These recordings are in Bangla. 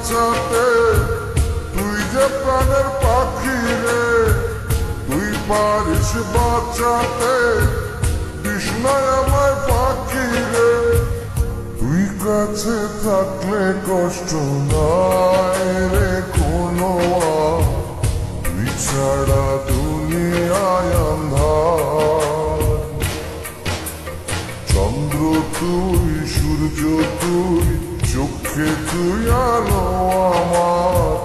বাঁচাতে, তুই যে প্রাণের পাখি রে, তুই পারিস বাঁচাতে, কৃষ্ণায় আমায় পাখি রে। তুই কাছে থাকলে কষ্ট নাই রে কোনো, তুই ছাড়া দুনিয়ায় আন্ধার। চন্দ্র তুই, সূর্য তুই, চোখে তুই আলো আমার,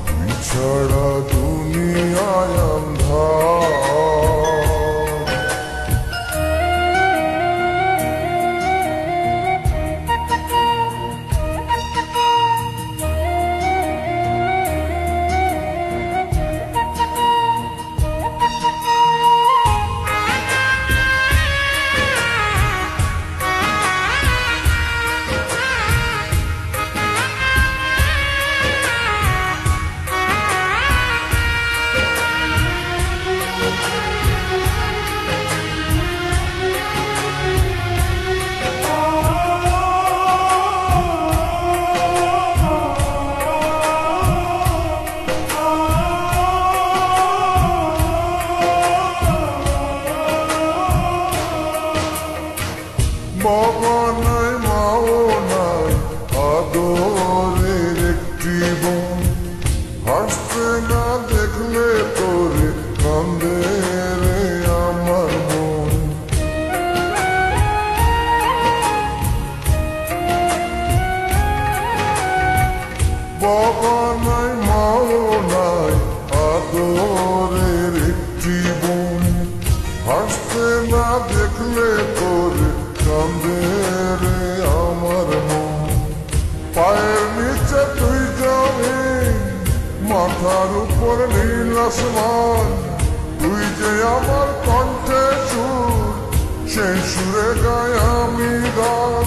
তুই ছাড়া দুনিয়ায় আন্ধার। বাবা নাই, মাও নাই, আদরের একটি বোন, হাসতে না দেখলে তোরে কান্দে রে আমার মন। বাবা নাই, মাও নাই, আদরের একটি বোন, হাসতে না দেখলে তোরে কান্দে রে আমার মন। পায়ের নিচে তুই জমিন, মাথার উপর নীল আসমান, তুই যে আমার কণ্ঠে সুর, সেই সুরে গায় আমি গান।